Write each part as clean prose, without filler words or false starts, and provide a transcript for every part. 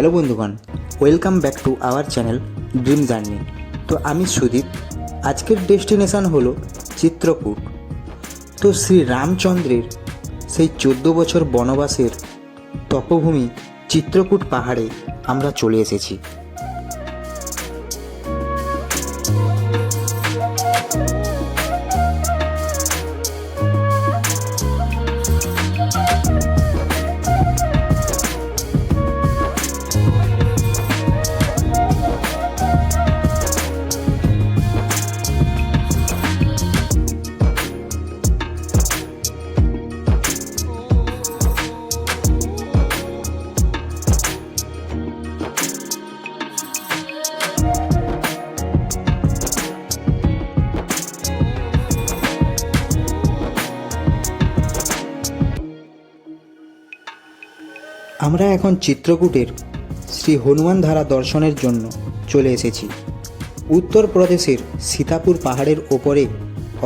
Hello বন্ধুগণ, welcome back to our channel dream journey. তো আমি সুদীপ। আজকের ডেস্টিনেশান হলো চিত্রকূট। তো শ্রী রামচন্দ্রের সেই 14 বছর বনবাসের তপভূমি চিত্রকূট পাহাড়ে আমরা চলে এসেছি। আমরা এখন চিত্রকূটের শ্রী হনুমান ধারা দর্শনের জন্য চলে এসেছি। উত্তরপ্রদেশের সীতাপুর পাহাড়ের ওপরে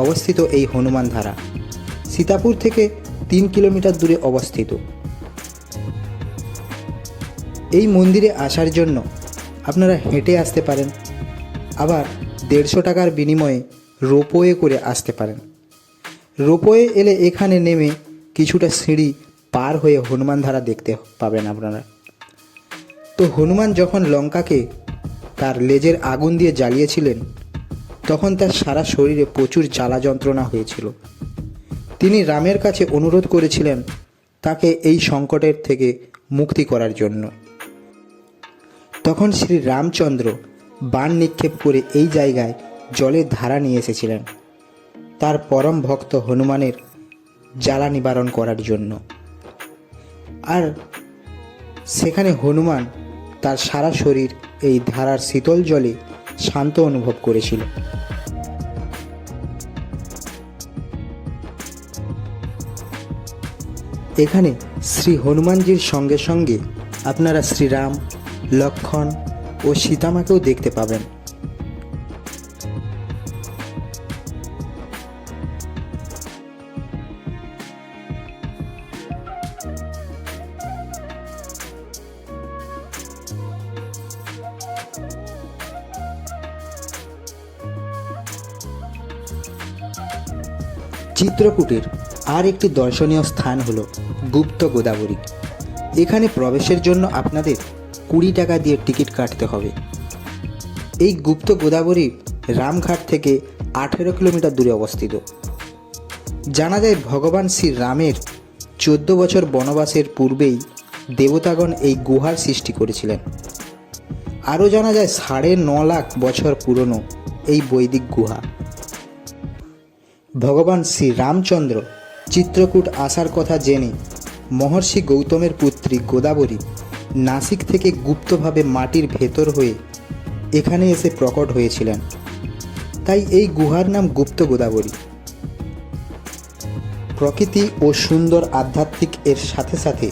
অবস্থিত এই হনুমান ধারা সীতাপুর থেকে 3 কিলোমিটার দূরে অবস্থিত। এই মন্দিরে আসার জন্য আপনারা হেঁটে আসতে পারেন, আবার 150 টাকার বিনিময়ে রোপওয়ে করে আসতে পারেন। রোপওয়ে এলে এখানে নেমে কিছুটা সিঁড়ি পার হয়ে হনুমান ধারা দেখতে পাবেন আপনারা। তো হনুমান যখন লঙ্কাকে তার লেজের আগুন দিয়ে জ্বালিয়েছিলেন, তখন তার সারা শরীরে প্রচুর জ্বালা যন্ত্রণা হয়েছিল। তিনি রামের কাছে অনুরোধ করেছিলেন তাকে এই সংকটের থেকে মুক্তি করার জন্য। তখন শ্রী রামচন্দ্র বাণ নিক্ষেপ করে এই জায়গায় জলের ধারা নিয়ে এসেছিলেন তার পরম ভক্ত হনুমানের জ্বালা নিবারণ করার জন্য। আর সেখানে হনুমান তার সারা শরীর এই ধারার শীতল জলে শান্ত অনুভব করেছিল। এখানে শ্রী হনুমানজির সঙ্গে সঙ্গে আপনারা শ্রীরাম, লক্ষ্মণ ও সীতামাকেও দেখতে পাবেন। চিত্রকূটের আর একটি দর্শনীয় স্থান হলো গুপ্ত গোদাবরী। এখানে প্রবেশের জন্য আপনাদের 20 টাকা দিয়ে টিকিট কাটতে হবে। এই গুপ্ত গোদাবরী রামঘাট থেকে 18 কিলোমিটার দূরে অবস্থিত। জানা যায় ভগবান শ্রী রামের 14 বছর বনবাসের পূর্বেই দেবতাগণ এই গুহার সৃষ্টি করেছিলেন। আরও জানা যায় 9.5 লাখ বছর পুরনো এই বৈদিক গুহা। ভগবান শ্রী রামচন্দ্র চিত্রকূট আসার কথা জেনে মহর্ষি গৌতমের পুত্রী গোদাবরী নাসিক থেকে গুপ্তভাবে মাটির ভেতর হয়ে এখানে এসে প্রকট হয়েছিলেন। তাই এই গুহার নাম গুপ্ত গোদাবরী। প্রকৃতি ও সুন্দর আধ্যাত্মিক এর সাথে সাথে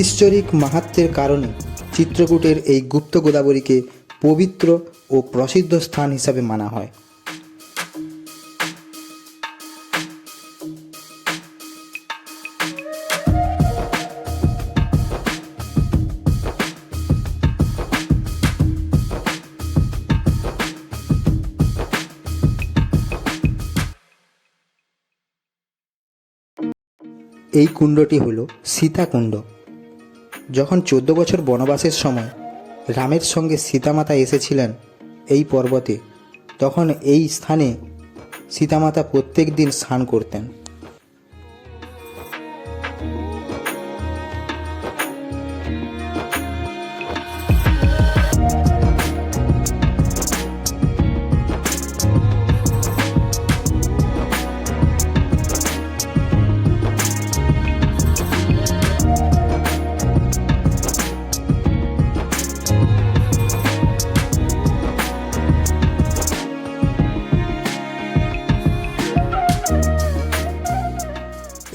ঈশ্বরিক মাহাত্ম্যের কারণে চিত্রকূটের এই গুপ্ত গোদাবরীকে পবিত্র ও প্রসিদ্ধ স্থান হিসাবে মানা হয়। এই কুণ্ডটি হল সীতাকুণ্ড। যখন 14 বছর বনবাসের সময় রামের সঙ্গে সীতামাতা এসেছিলেন এই পর্বতে, তখন এই স্থানে সীতামাতা প্রত্যেক দিন স্নান করতেন।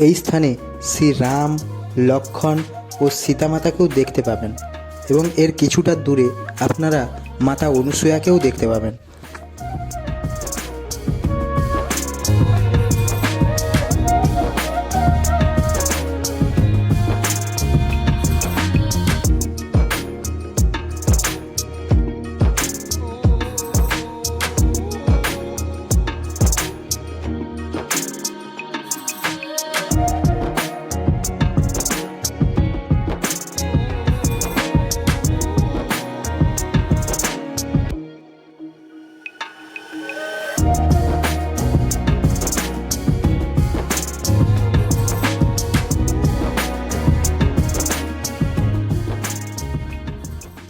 এই স্থানে শ্রী রাম, লক্ষ্মণ ও সীতামাতাকেও দেখতে পাবেন এবং এর কিছুটা দূরে আপনারা মাতা অনুসূয়াকেও দেখতে পাবেন।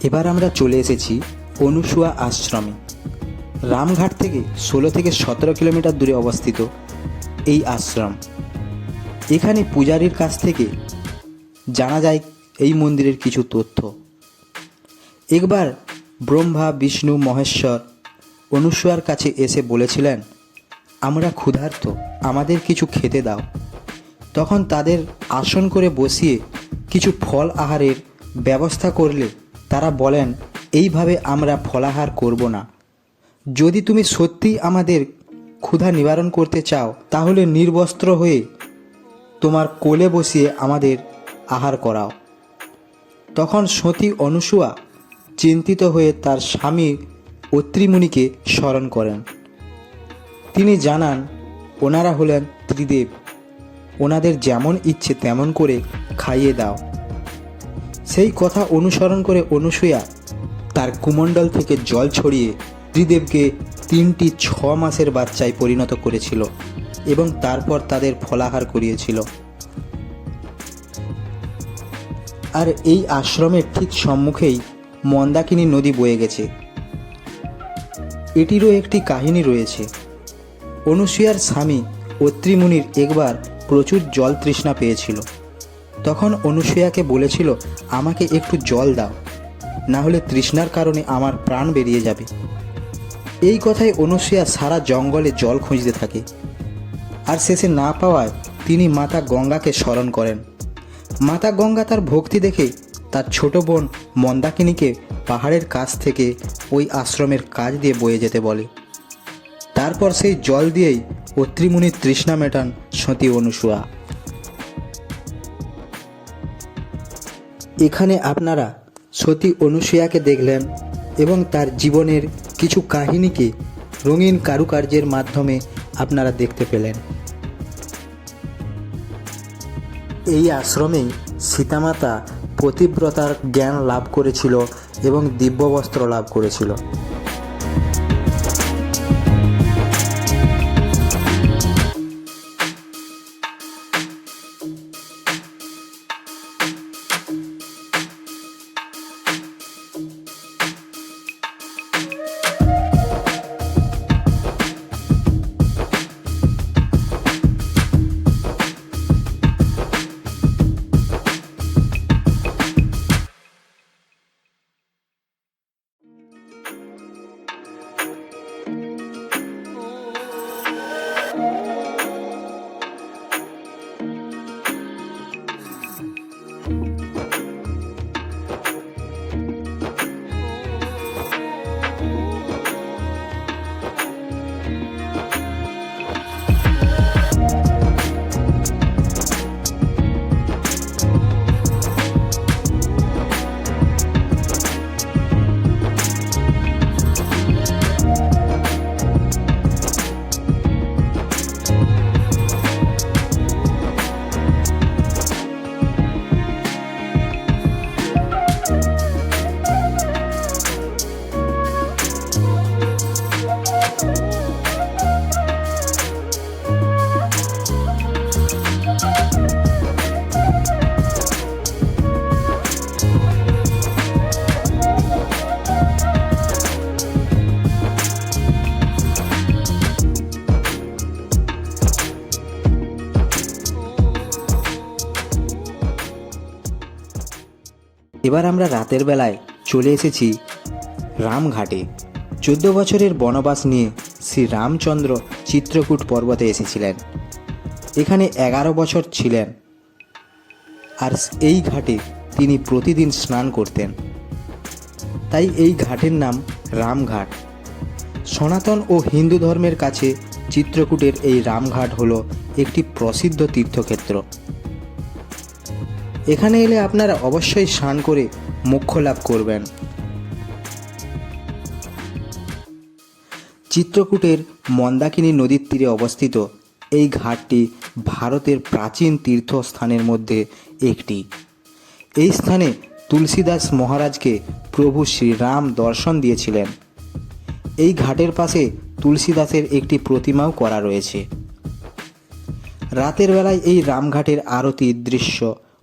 এবার আমরা চলে এসেছি অনুসুয়া আশ্রমে। রামঘাট থেকে 16 থেকে 17 কিলোমিটার দূরে অবস্থিত এই আশ্রম। এখানে পূজারীর কাছ থেকে জানা যায় এই মন্দিরের কিছু তথ্য। একবার ব্রহ্মা বিষ্ণু মহেশ্বর অনুসুয়ার কাছে এসে বলেছিলেন, আমরা ক্ষুধার্ত, আমাদের কিছু খেতে দাও। তখন তাদের আসন করে বসিয়ে কিছু ফল আহারের ব্যবস্থা করলে তারা বলেন, এইভাবে আমরা ফলাহার করব না। যদি তুমি সত্যিই আমাদের ক্ষুধা নিবারণ করতে চাও তাহলে নির্বস্ত্র হয়ে তোমার কোলে বসিয়ে আমাদের আহার করাও। তখন সতী অনুসুয়া চিন্তিত হয়ে তার স্বামী অত্রি মুনিকে স্মরণ করেন। তিনি জানান ওনারা হলেন ত্রিদেব, ওনাদের যেমন ইচ্ছে তেমন করে খাইয়ে দাও। সেই কথা অনুসরণ করে অনুসুয়া তার কুমণ্ডল থেকে জল ছড়িয়ে ত্রিদেবকে 3টি 6 মাসের বাচ্চায় পরিণত করেছিল এবং তারপর তাদের ফলাহার করিয়েছিল। আর এই আশ্রমের ঠিক সম্মুখেই মন্দাকিনী নদী বয়ে গেছে। এটিরও একটি কাহিনী রয়েছে। অনুসুয়ার স্বামী অত্রি মুনির একবার প্রচুর জল তৃষ্ণা পেয়েছিল। তখন অনুসুয়াকে বলেছিল, আমাকে একটু জল দাও, না হলে তৃষ্ণার কারণে আমার প্রাণ বেরিয়ে যাবে। এই কথায় অনুসুয়া সারা জঙ্গলে জল খুঁজতে থাকে। আর শেষে না পাওয়ায় তিনি মাতা গঙ্গাকে স্মরণ করেন। মাতা গঙ্গা তার ভক্তি দেখে তার ছোট বোন মন্দাকিনীকে পাহাড়ের কাছ থেকে ওই আশ্রমের কাজ দিয়ে বয়ে যেতে বলে। তারপর সেই জল দিয়েই অত্রি মুনির তৃষ্ণা মেটান সতী অনুসুয়া। এখানে আপনারা সতী অনুসুয়াকে দেখলেন এবং তার জীবনের কিছু কাহিনীকে রঙিন কারুকার্যের মাধ্যমে আপনারা দেখতে পেলেন। এই আশ্রমেই সীতামাতা পতিব্রতার জ্ঞান লাভ করেছিল এবং দিব্যবস্ত্র লাভ করেছিল। এবার আমরা রাতের বেলায় চলে এসেছি রামঘাটে। 14 বছরের বনবাস নিয়ে শ্রী রামচন্দ্র চিত্রকূট পর্বতে এসেছিলেন। এখানে 11 বছর ছিলেন। আর এই ঘাটে তিনি প্রতিদিন স্নান করতেন, তাই এই ঘাটের নাম রামঘাট। সনাতন ও হিন্দু ধর্মের কাছে চিত্রকূটের এই রামঘাট হলো একটি প্রসিদ্ধ তীর্থক্ষেত্র। এখানে এলে আপনারা অবশ্যই স্নান করে মোক্ষ লাভ করবেন। চিত্রকূটের মন্দাকিনী নদীর তীরে অবস্থিত এই ঘাটটি ভারতের প্রাচীন তীর্থস্থানের মধ্যে একটি। এই স্থানে তুলসীদাস মহারাজকে প্রভু শ্রীরাম দর্শন দিয়েছিলেন। এই ঘাটের পাশে তুলসীদাসের একটি প্রতিমাও করা রয়েছে। রাতের বেলায় এই রামঘাটের আরতির দৃশ্য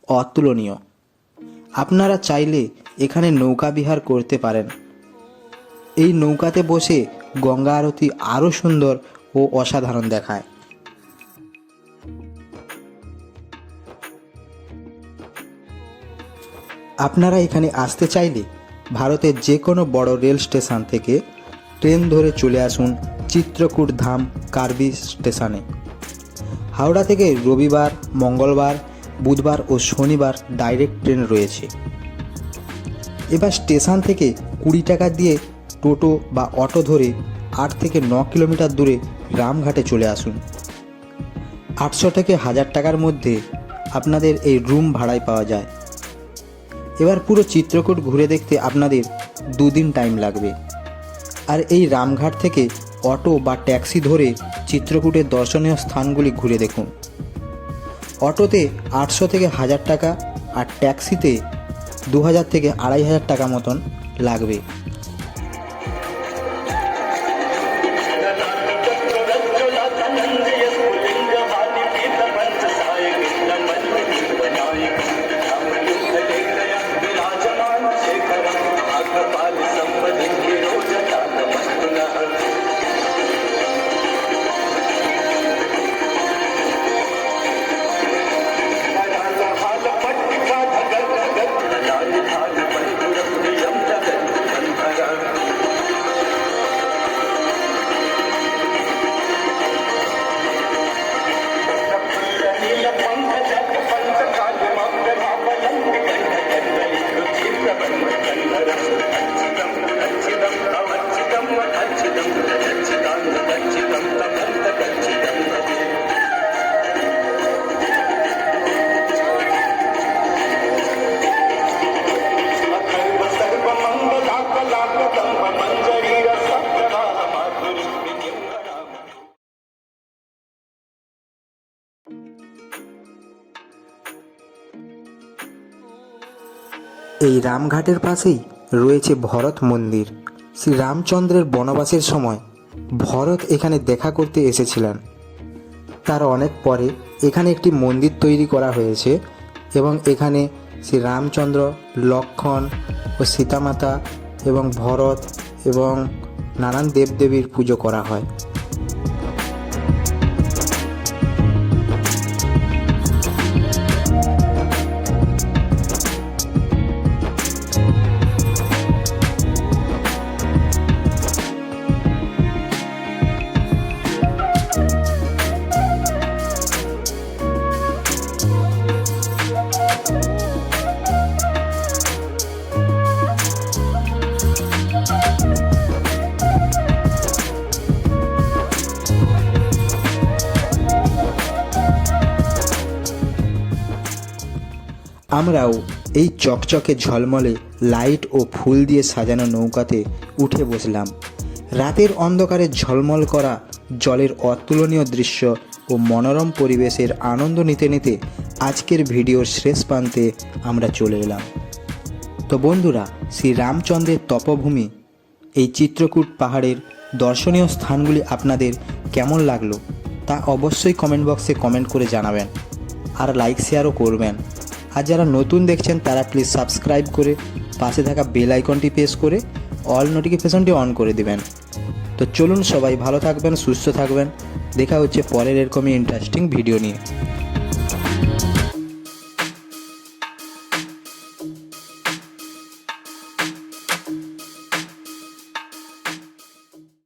অতুলনীয়। আপনারা চাইলে এখানে নৌকা বিহার করতে পারেন। এই নৌকাতে বসে গঙ্গা আরতি আরও সুন্দর ও অসাধারণ দেখায়। আপনারা এখানে আসতে চাইলে ভারতের যে কোনো বড় রেল স্টেশন থেকে ট্রেন ধরে চলে আসুন চিত্রকূট ধাম কার্বি স্টেশনে। হাওড়া থেকে রবিবার, মঙ্গলবার, বুধবার ও শনিবার ডাইরেক্ট ট্রেন রয়েছে। এবার স্টেশন থেকে 20 টাকা দিয়ে টোটো বা অটো ধরে 8 থেকে 9 কিলোমিটার দূরে রামঘাটে চলে আসুন। 800 থেকে 1000 টাকার মধ্যে আপনাদের এই রুম ভাড়ায় পাওয়া যায়। এবার পুরো চিত্রকূট ঘুরে দেখতে আপনাদের 2 দিন টাইম লাগবে। আর এই রামঘাট থেকে অটো বা ট্যাক্সি ধরে চিত্রকূটের দর্শনীয় স্থানগুলি ঘুরে দেখুন। অটোতে 800 থেকে 1000 টাকা আর ট্যাক্সিতে 2000 থেকে 2500 টাকা মতন লাগবে। এই রামঘাটের পাশেই রয়েছে ভরত মন্দির। শ্রী রামচন্দ্রের বনবাসের সময় ভরত এখানে দেখা করতে এসেছিলেন। তার অনেক পরে এখানে একটি মন্দির তৈরি করা হয়েছে এবং এখানে শ্রী রামচন্দ্র, লক্ষ্মণ ও সীতামাতা এবং ভরত এবং নানান দেবদেবীর পুজো করা হয়। আমরাও এই চকচকে ঝলমলে লাইট ও ফুল দিয়ে সাজানো নৌকাতে উঠে বসলাম। রাতের অন্ধকারে ঝলমল করা জলের অতুলনীয় দৃশ্য ও মনোরম পরিবেশের আনন্দ নিতে নিতে আজকের ভিডিওর শেষ প্রান্তে আমরা চলে এলাম। তো বন্ধুরা, শ্রী রামচন্দ্রের তপভূমি এই চিত্রকূট পাহাড়ের দর্শনীয় স্থানগুলি আপনাদের কেমন লাগলো তা অবশ্যই কমেন্ট বক্সে কমেন্ট করে জানাবেন, আর লাইক শেয়ারও করবেন। আর যারা নতুন দেখছেন তারা প্লিজ সাবস্ক্রাইব করে পাশে থাকা বেল আইকনটি প্রেস করে অল নোটিফিকেশনটি অন করে দেবেন। তো চলুন, সবাই ভালো থাকবেন, সুস্থ থাকবেন। দেখা হচ্ছে পরের এরকমই ইন্টারেস্টিং ভিডিও নিয়ে।